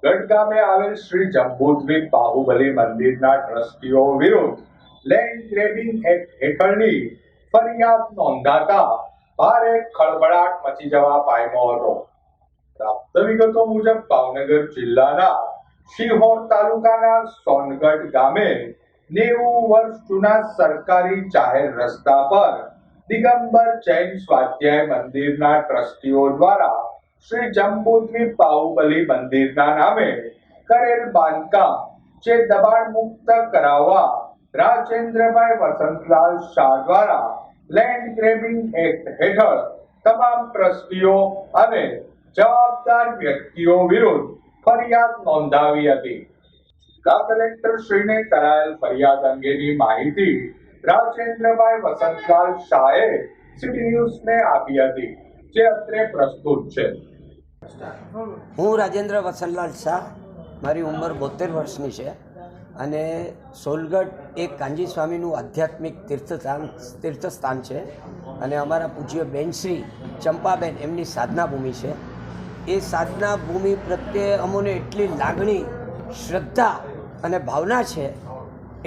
ગઢ ગામે આવેલ શ્રી જંબુદ્વીપ બાહુબલી મંદિરના ટ્રસ્ટીઓ વિરુદ્ધ લેન્ડ ગ્રેબિંગ એક્ટ હેઠળની ફરિયાદ નોંધાતા ભારે ખળભળાટ મચી જવા પામ્યો હતો. પ્રાપ્ત વિગતો મુજબ ભાવનગર જિલ્લાના શિહોર તાલુકાના સોનગઢ ગામે 90 વર્ષ જૂના સરકારી જાહેર રસ્તા પર દિગંબર જૈન સ્વાધ્યાય મંદિરના ટ્રસ્ટીઓ દ્વારા શ્રી જંબુદ્વીપ બાહુબલી મંદિરના નામે કરેલ બાંધકામ જે દબાણ મુક્ત કરાવવા રાજેન્દ્રભાઈ વસંતલાલ શાહ દ્વારા લેન્ડ ગ્રેબિંગ એક્ટ હેઠળ તમામ ટ્રસ્ટીઓ અને જવાબદાર વ્યક્તિઓ વિરુદ્ધ ફરિયાદ નોંધાવી હતી. જિલ્લા કલેક્ટર શ્રીને કરાયેલ ફરિયાદ અંગેની માહિતી રાજેન્દ્રભાઈ વસંતલાલ શાહે સિટી ન્યૂઝને આપી હતી, જે અત્રે પ્રસ્તુત છે. હું રાજેન્દ્ર વસંતલાલ શાહ, મારી ઉંમર 72 વર્ષની છે અને સોનગઢ એક કાંજી સ્વામીનું આધ્યાત્મિક તીર્થસ્થાન છે અને અમારા પૂજ્ય બેનશ્રી ચંપાબેન એમની સાધના ભૂમિ છે. એ સાધના ભૂમિ પ્રત્યે અમોને એટલી લાગણી, શ્રદ્ધા અને ભાવના છે,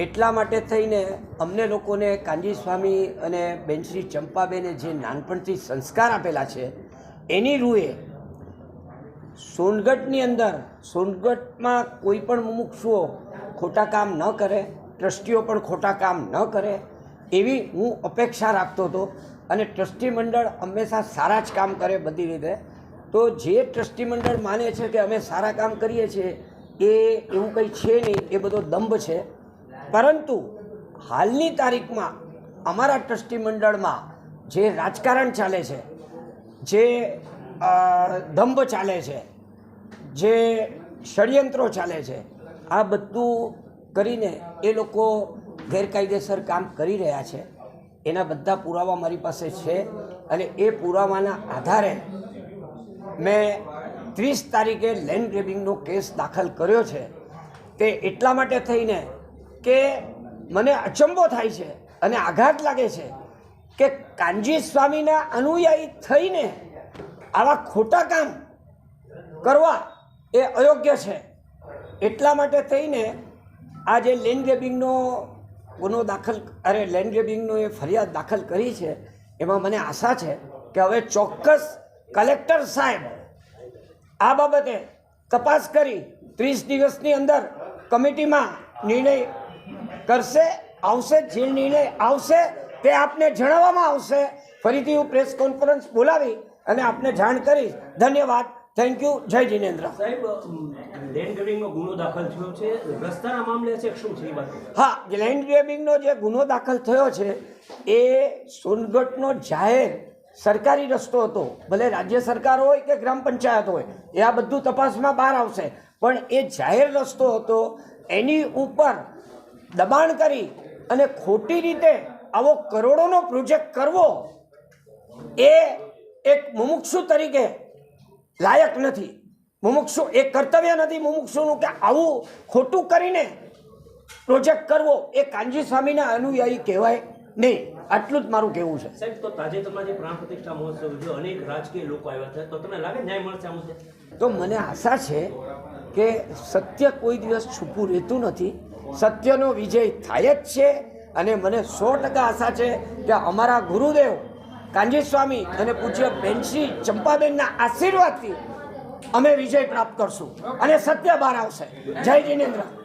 એટલા માટે થઈને અમને લોકોને કાંજી સ્વામી અને બેનશ્રી ચંપાબેને જે નાનપણથી સંસ્કાર આપેલા છે એની રૂએ સોનગઢની અંદર, સોનગઢમાં કોઈ પણ મુમુક્ષુઓ ખોટા કામ ન કરે, ટ્રસ્ટીઓ પણ ખોટા કામ ન કરે એવી હું અપેક્ષા રાખતો હતો અને ટ્રસ્ટી મંડળ હંમેશા સારા જ કામ કરે બધી રીતે. તો જે ટ્રસ્ટી મંડળ માને છે કે અમે સારા કામ કરીએ છીએ એ એવું કંઈ છે નહીં, એ બધો દંભ છે. પરંતુ હાલની તારીખમાં અમારા ટ્રસ્ટી મંડળમાં જે રાજકારણ ચાલે છે, જે દંભ ચાલે છે, જે ષડયંત્રો ચાલે છે, આ બધું કરીને એ લોકો ગેરકાયદેસર કામ કરી રહ્યા છે. એના બધા પુરાવા મારી પાસે છે અને એ પુરાવાના આધારે મેં 30 તારીખે લેન્ડ ગ્રેબિંગનો કેસ દાખલ કર્યો છે. તે એટલા માટે થઈને કે મને અચંબો થાય છે અને આઘાત લાગે છે કે કાંજી સ્વામીના અનુયાયી થઈને આવા ખોટા કામ કરવા એ અયોગ્ય છે. એટલા માટે થઈને આ જે લેન્ડ ગ્રેબિંગનો ગુનો લેન્ડ ગ્રેબિંગનો એ ફરિયાદ દાખલ કરી છે, એમાં મને આશા છે કે હવે ચોક્કસ કલેક્ટર સાહેબ આ બાબતે તપાસ કરી 30 દિવસની અંદર કમિટીમાં નિર્ણય કરશે, આવશે. જે નિર્ણય આવશે તે આપને જણાવવામાં આવશે. ફરીથી હું પ્રેસ કોન્ફરન્સ બોલાવી અને આપને જાણ કરીશ. ધન્યવાદ. Thank you. જય જિનેન્દ્ર. સાહેબ, લેન્ડ ગ્રેબિંગનો ગુનો દાખલ થયો છે, રસ્તાના મામલે છે, શું છે એ વાત? હા, લેન્ડ ગ્રેબિંગનો જે ગુનો દાખલ થયો છે એ સોનગઢનો જાહેર સરકારી રસ્તો હતો. ભલે રાજ્ય સરકાર હોય કે ગ્રામ પંચાયત હોય, એ આ બધું તપાસમાં બહાર આવશે, પણ એ જાહેર રસ્તો હતો. એની ઉપર દબાણ કરી અને ખોટી રીતે આવો કરોડોનો પ્રોજેક્ટ કરવો એ એક મુમુક્ષુ તરીકે લાયક નથી. મુમુક્ષુ એ કર્તવ્ય નથી મુમુક્ષુનું કે આવું ખોટું કરીને પ્રોજેક્ટ કરવો એ કાંજી સ્વામીના અનુયાયી કહેવાય નહીં. આટલું જ મારું કહેવું છે. સાહેબ, તો તાજેતરમાં જે પ્રાણ પ્રતિષ્ઠા મહોત્સવ છે, અનેક રાજકીય લોકો આવ્યા છે, તો તમને લાગે ન્યાય મળશે આ મુદ્દે? તો મને આશા છે કે સત્ય કોઈ દિવસ છૂપું રહેતું નથી. સત્યનો વિજય થાય જ છે અને મને 100% આશા છે કે અમારા ગુરુદેવ કાંજી સ્વામી અને પૂજ્ય બેનશ્રી ચંપાબેનના આશીર્વાદથી અમે વિજય પ્રાપ્ત કરશું અને સત્ય બહાર આવશે. જય જિનેન્દ્ર.